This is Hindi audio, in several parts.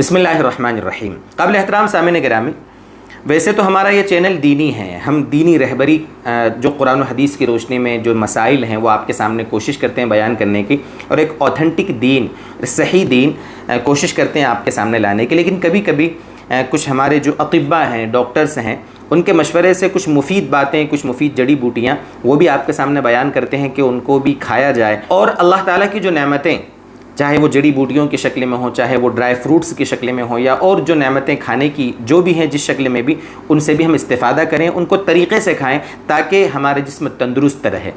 बिस्मिल्लाहिर्रहमानिर्रहीम। क़ाबिल एहतराम सामीन गिरामी, वैसे तो हमारा ये चैनल दीनी है। हम दीनी रहबरी जो कुरान और हदीस की रोशनी में जो मसाइल हैं वो आपके सामने कोशिश करते हैं बयान करने की, और एक ऑथेंटिक दीन, सही दीन कोशिश करते हैं आपके सामने लाने की। लेकिन कभी कभी कुछ हमारे जो अतिब्बा हैं, डॉक्टर्स हैं, उनके मशवरे से कुछ मुफीद बातें, कुछ मुफीद जड़ी बूटियाँ वो भी आपके सामने बयान करते हैं कि उनको भी खाया जाए। और अल्लाह ताला की जो नेमतें, चाहे वो जड़ी बूटियों की शक्ल में हो, चाहे वो ड्राई फ्रूट्स की शक्ल में हो, या और जो नेमतें खाने की जो भी हैं जिस शक्ल में भी, उनसे भी हम इस्तेफ़ादा करें, उनको तरीक़े से खाएं ताकि हमारा जिस्म तंदुरुस्त रहे।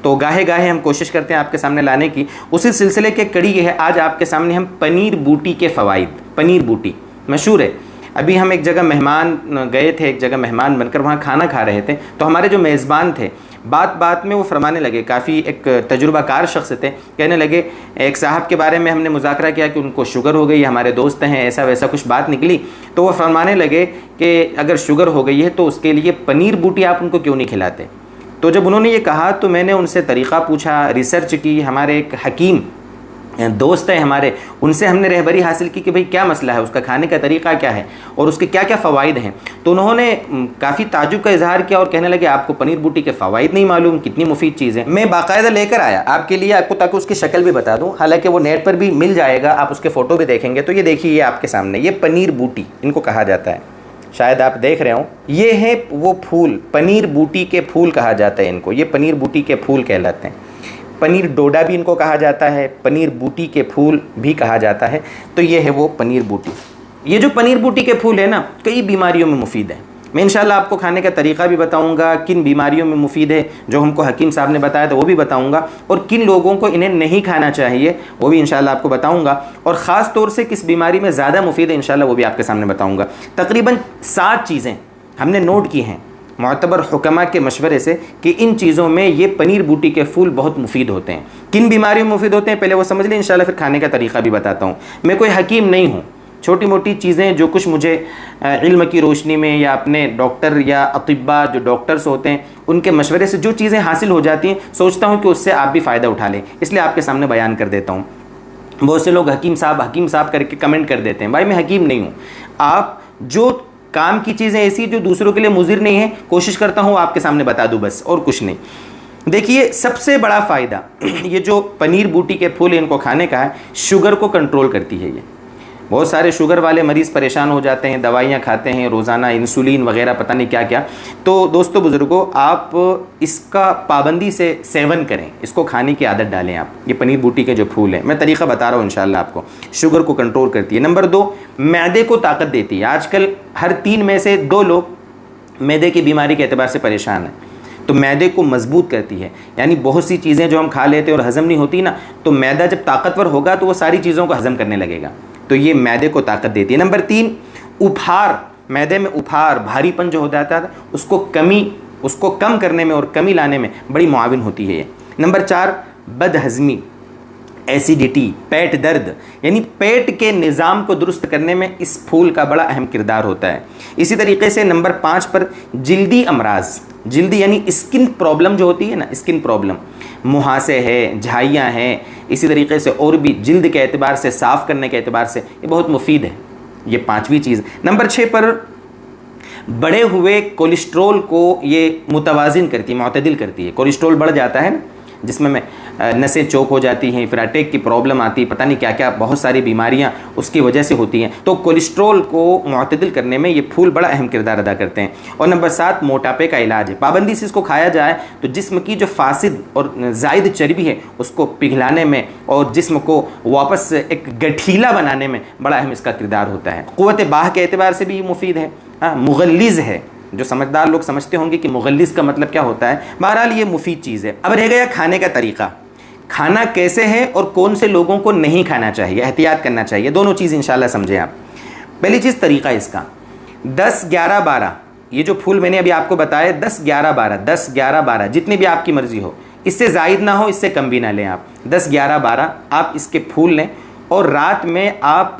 तो गाहे गाहे हम कोशिश करते हैं आपके सामने लाने की। उसी सिलसिले के कड़ी ये है, आज आपके सामने हम पनीर बूटी के फ़वाइद। पनीर बूटी मशहूर है। अभी हम एक जगह मेहमान गए थे, एक जगह मेहमान बनकर वहाँ खाना खा रहे थे, तो हमारे जो मेज़बान थे बात बात में वो फरमाने लगे, काफ़ी एक तजुर्बाकार शख्स थे, कहने लगे एक साहब के बारे में हमने मुज़ाकरा किया कि उनको शुगर हो गई, हमारे दोस्त हैं, ऐसा वैसा कुछ बात निकली, तो वो फरमाने लगे कि अगर शुगर हो गई है तो उसके लिए पनीर बूटी आप उनको क्यों नहीं खिलाते। तो जब उन्होंने ये कहा तो मैंने उनसे तरीक़ा पूछा, रिसर्च की। हमारे एक हकीम दोस्त हैं हमारे, उनसे हमने रहबरी हासिल की कि भाई क्या मसला है, उसका खाने का तरीक़ा क्या है और उसके क्या क्या फ़वाइद हैं। तो उन्होंने काफ़ी ताजुब का इजहार किया और कहने लगे आपको पनीर बूटी के फ़वाइद नहीं मालूम, कितनी मुफीद चीज़ है। मैं बाकायदा लेकर आया आपके लिए, आपको, ताकि उसकी शक्ल भी बता दूँ। हालांकि वो नेट पर भी मिल जाएगा, आप उसके फ़ोटो भी देखेंगे। तो ये देखिए, ये आपके सामने, ये पनीर बूटी इनको कहा जाता है, शायद आप देख रहे हो। ये है वो फूल, पनीर बूटी के फूल कहा जाता है इनको, ये पनीर बूटी के फूल कहलाते हैं। पनीर डोडा भी इनको कहा जाता है, पनीर बूटी के फूल भी कहा जाता है। तो ये है वो पनीर बूटी। ये जो पनीर बूटी के फूल है ना, कई बीमारियों में मुफीद है। मैं इंशाल्लाह आपको खाने का तरीक़ा भी बताऊंगा, किन बीमारियों में मुफीद है जो हमको हकीम साहब ने बताया था वो भी बताऊंगा, और किन लोगों को इन्हें नहीं खाना चाहिए वो भी इंशाल्लाह आपको बताऊंगा, और ख़ास तौर से किस बीमारी में ज़्यादा मुफीद है इंशाल्लाह वो भी आपके सामने बताऊँगा। तकरीबन 7 चीज़ें हमने नोट की हैं मुअतबर हुकमा के मशवरे से कि इन चीज़ों में ये पनीर बूटी के फूल बहुत मुफीद होते हैं। किन बीमारियों में मुफीद होते हैं पहले वो समझ लें, इंशाल्लाह फिर खाने का तरीक़ा भी बताता हूँ। मैं कोई हकीम नहीं हूँ, छोटी मोटी चीज़ें जो कुछ मुझे इल्म की रोशनी में या अपने डॉक्टर या अतिब्बा जो डॉक्टर्स होते हैं उनके मशवरे से जो चीज़ें हासिल हो जाती हैं, सोचता हूँ कि उससे आप भी फ़ायदा उठा लें, इसलिए आपके सामने बयान कर देता हूँ। बहुत से लोग हकीम साहब करके कमेंट कर देते हैं, भाई मैं हकीम नहीं हूँ। आप जो काम की चीज़ें ऐसी जो दूसरों के लिए मुज़िर नहीं है, कोशिश करता हूँ आपके सामने बता दूँ, बस और कुछ नहीं। देखिए, सबसे बड़ा फ़ायदा ये जो पनीर बूटी के फूल इनको खाने का है, शुगर को कंट्रोल करती है। ये बहुत सारे शुगर वाले मरीज़ परेशान हो जाते हैं, दवाइयाँ खाते हैं रोज़ाना, इंसुलिन वगैरह पता नहीं क्या क्या। तो दोस्तों बुज़ुर्गों, आप इसका पाबंदी से सेवन करें, इसको खाने की आदत डालें आप। ये पनीर बूटी के जो फूल हैं, मैं तरीक़ा बता रहा हूँ इंशाल्लाह आपको। शुगर को कंट्रोल करती है। नंबर 2, मैदे को ताकत देती है। आजकल हर 3 में से 2 लोग मैदे की बीमारी के एतबार से परेशान हैं, तो मैदे को मजबूत करती है। यानी बहुत सी चीज़ें जो हम खा लेते हैं और हज़म नहीं होती ना, तो मैदा जब ताकतवर होगा तो वो सारी चीज़ों को हज़म करने लगेगा, तो ये मैदे को ताकत देती है। नंबर 3, उपहार, मैदे में उपहार, भारीपन जो हो जाता है उसको कम करने में और कमी लाने में बड़ी मुआविन होती है ये। नंबर 4, बदहज़मी, एसिडिटी, पेट दर्द, यानी पेट के निज़ाम को दुरुस्त करने में इस फूल का बड़ा अहम किरदार होता है। इसी तरीके से नंबर 5 पर जिल्दी अमराज, जिल्दी यानी स्किन प्रॉब्लम जो होती है ना, स्किन प्रॉब्लम, मुहासे है, झाइयाँ हैं, इसी तरीके से और भी जिल्द के एतबार से, साफ़ करने के एतबार से ये बहुत मुफीद है। ये 5वीं चीज़। नंबर 6 पर बढ़े हुए कोलेस्ट्रोल को ये मुतवाज़िन करती है, मुतदिल करती है। कोलेस्ट्रोल बढ़ जाता है ना, जिसमें नसें चौक हो जाती हैं, फिर अटैक की प्रॉब्लम आती है, पता नहीं क्या क्या, बहुत सारी बीमारियां उसकी वजह से होती हैं। तो कोलेस्ट्रोल को मुअतदिल करने में ये फूल बड़ा अहम किरदार अदा करते हैं। और नंबर 7, मोटापे का इलाज है। पाबंदी से इसको खाया जाए तो जिस्म की जो फासिद और ज़ायद चर्बी है उसको पिघलाने में और जिस्म को वापस एक गठीला बनाने में बड़ा अहम इसका किरदार होता है। क़ुव्वत बाह के एतबार से भी ये मुफीद है। मुग़ल्लिज़ है, जो समझदार लोग समझते होंगे कि मुग़ल्लिज़ का मतलब क्या होता है। बहरहाल ये मुफीद चीज़ है। अब रह गया खाने का तरीक़ा, खाना कैसे है और कौन से लोगों को नहीं खाना चाहिए, एहतियात करना चाहिए, दोनों चीज़ इंशाल्लाह समझें आप। पहली चीज़ तरीक़ा इसका, 10, 11, 12, ये जो फूल मैंने अभी आपको बताया 10, 11, 12, 10, 11, 12 जितनी भी आपकी मर्ज़ी हो, इससे ज़ायद ना हो, इससे कम भी ना लें आप। 10, 11, 12 आप इसके फूल लें और रात में आप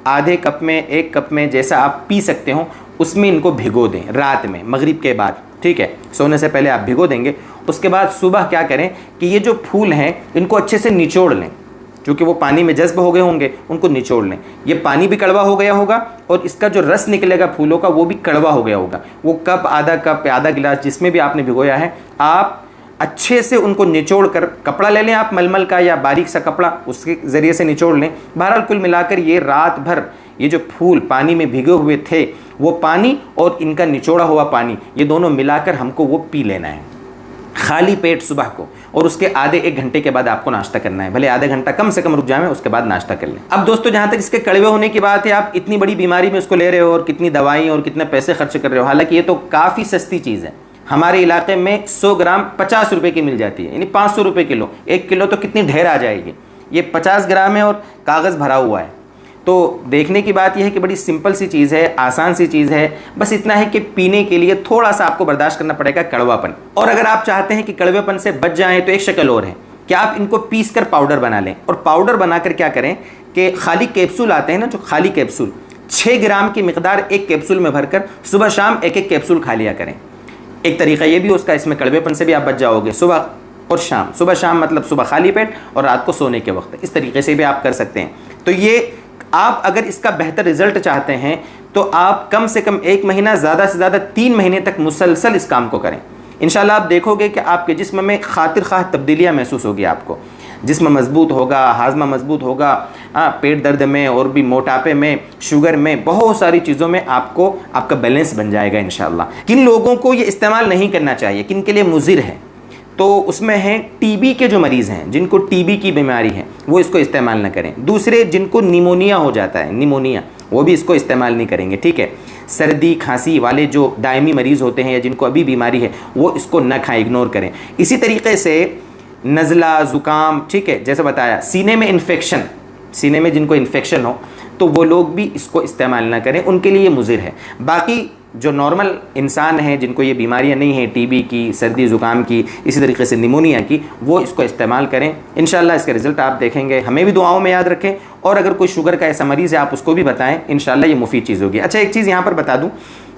आधे कप में, 1 कप में, जैसा आप पी सकते हो उसमें इनको भिगो दें रात में, मगरिब के बाद, ठीक है, सोने से पहले आप भिगो देंगे। उसके बाद सुबह क्या करें कि ये जो फूल हैं इनको अच्छे से निचोड़ लें, क्योंकि वो पानी में जज्ब हो गए होंगे, उनको निचोड़ लें। ये पानी भी कड़वा हो गया होगा और इसका जो रस निकलेगा फूलों का वो भी कड़वा हो गया होगा। वो कप, आधा गिलास जिसमें भी आपने भिगोया है, आप अच्छे से उनको निचोड़ कर, कपड़ा ले लें आप मलमल का या बारीक सा कपड़ा, उसके ज़रिए से निचोड़ लें। बहरहाल कुल मिलाकर ये रात भर ये जो फूल पानी में भिगे हुए थे, वो पानी और इनका निचोड़ा हुआ पानी, ये दोनों मिलाकर हमको वो पी लेना है खाली पेट सुबह को, और उसके आधे 1 घंटे के बाद आपको नाश्ता करना है। भले आधा घंटा कम से कम रुक जाए, उसके बाद नाश्ता कर लें। अब दोस्तों, जहाँ तक इसके कड़वे होने की बात है, आप इतनी बड़ी बीमारी में उसको ले रहे हो और कितनी दवाई और कितने पैसे खर्च कर रहे हो। हालांकि ये तो काफ़ी सस्ती चीज़ है। हमारे इलाके में 100 ग्राम 50 रुपये की मिल जाती है, यानी 500 रुपये किलो। 1 किलो तो कितनी ढेर आ जाएगी। ये 50 ग्राम है और कागज़ भरा हुआ है। तो देखने की बात यह है कि बड़ी सिंपल सी चीज़ है, आसान सी चीज़ है। बस इतना है कि पीने के लिए थोड़ा सा आपको बर्दाश्त करना पड़ेगा कड़वापन। और अगर आप चाहते हैं कि कड़वेपन से बच जाएं तो एक शक्ल और है कि आप इनको पीस कर पाउडर बना लें। और पाउडर बनाकर क्या करें कि खाली कैप्सूल आते हैं ना, जो खाली कैप्सूल, 6 ग्राम की मिकदार एक कैप्सूल में भरकर सुबह शाम एक एक कैप्सूल खा लिया करें। एक तरीका ये भी उसका, इसमें कड़वेपन से भी आप बच जाओगे। सुबह और शाम, सुबह शाम मतलब सुबह खाली पेट और रात को सोने के वक्त, इस तरीके से भी आप कर सकते हैं। तो ये आप अगर इसका बेहतर रिजल्ट चाहते हैं तो आप कम से कम 1 महीना, ज़्यादा से ज़्यादा 3 महीने तक मुसलसल इस काम को करें। इंशाल्लाह आप देखोगे कि आपके जिस्म में खातिर खाह तब्दीलियाँ महसूस होगी। आपको जिस्म मजबूत होगा, हाजमा मजबूत होगा, पेट दर्द में और भी मोटापे में, शुगर में, बहुत सारी चीज़ों में आपको आपका बैलेंस बन जाएगा इंशाल्लाह। किन लोगों को ये इस्तेमाल नहीं करना चाहिए, किन के लिए मुज़िर है, तो उसमें हैं टीबी के जो मरीज़ हैं, जिनको टीबी की बीमारी है, वो इसको इस्तेमाल ना करें। दूसरे जिनको निमोनिया हो जाता है, निमोनिया, वो भी इसको इस्तेमाल नहीं करेंगे, ठीक है। सर्दी खांसी वाले जो दायमी मरीज़ होते हैं या जिनको अभी बीमारी है, वो इसको न खाएं, इग्नोर करें। इसी तरीके से नज़ला, ज़ुकाम, ठीक है, जैसे बताया, सीने में इन्फेक्शन, सीने में जिनको इन्फेक्शन हो तो वो लोग भी इसको इस्तेमाल ना करें, उनके लिए मुज़िर है। बाकी जो नॉर्मल इंसान हैं जिनको ये बीमारियां नहीं हैं, टीबी की, सर्दी ज़ुकाम की, इसी तरीके से निमोनिया की, वो इसको इस्तेमाल करें। इंशाल्लाह इसके रिज़ल्ट आप देखेंगे। हमें भी दुआओं में याद रखें, और अगर कोई शुगर का ऐसा मरीज़ है आप उसको भी बताएं, इंशाल्लाह ये मुफीद चीज़ होगी। अच्छा, एक चीज़ यहाँ पर बता दूँ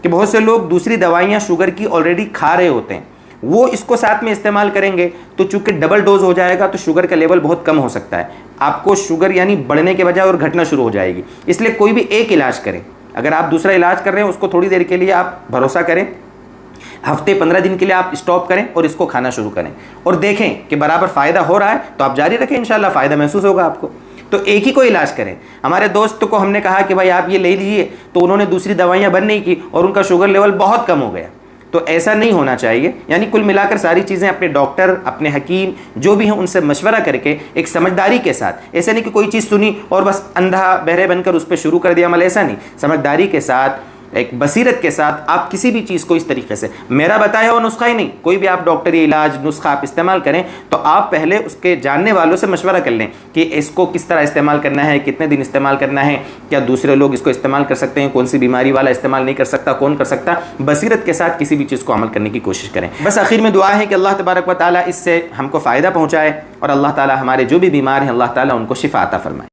कि बहुत से लोग दूसरी दवाइयाँ शुगर की ऑलरेडी खा रहे होते हैं, वो इसको साथ में इस्तेमाल करेंगे तो चूँकि डबल डोज हो जाएगा तो शुगर का लेवल बहुत कम हो सकता है। आपको शुगर यानी बढ़ने के बजाय और घटना शुरू हो जाएगी। इसलिए कोई भी एक इलाज करें। अगर आप दूसरा इलाज कर रहे हैं उसको थोड़ी देर के लिए आप भरोसा करें, हफ्ते 15 दिन के लिए आप स्टॉप करें और इसको खाना शुरू करें और देखें कि बराबर फ़ायदा हो रहा है तो आप जारी रखें, इंशाल्लाह फ़ायदा महसूस होगा आपको। तो एक ही को इलाज करें। हमारे दोस्त को हमने कहा कि भाई आप ये ले लीजिए, तो उन्होंने दूसरी दवाइयाँ बंद नहीं की और उनका शुगर लेवल बहुत कम हो गया। तो ऐसा नहीं होना चाहिए। यानी कुल मिलाकर सारी चीज़ें अपने डॉक्टर, अपने हकीम जो भी हैं उनसे मशवरा करके एक समझदारी के साथ, ऐसा नहीं कि कोई चीज़ सुनी और बस अंधा बहरे बनकर उस पर शुरू कर दिया अमल, ऐसा नहीं। समझदारी के साथ, एक बसीरत के साथ आप किसी भी चीज़ को इस तरीके से, मेरा बताया हुआ नुस्खा ही नहीं, कोई भी आप डॉक्टरी इलाज नुस्खा आप इस्तेमाल करें तो आप पहले उसके जानने वालों से मशवरा कर लें कि इसको किस तरह इस्तेमाल करना है, कितने दिन इस्तेमाल करना है, क्या दूसरे लोग इसको इस्तेमाल कर सकते हैं, कौन सी बीमारी वाला इस्तेमाल नहीं कर सकता, कौन कर सकता। बसीरत के साथ किसी भी चीज़ को अमल करने की कोशिश करें। बस आखिर में दुआ है कि अल्लाह तबारक व तआला इससे हमको फ़ायदा पहुँचाए और अल्लाह ताला हमारे जो भी बीमार हैं, अल्लाह ताला उनको शिफा अता फरमाए।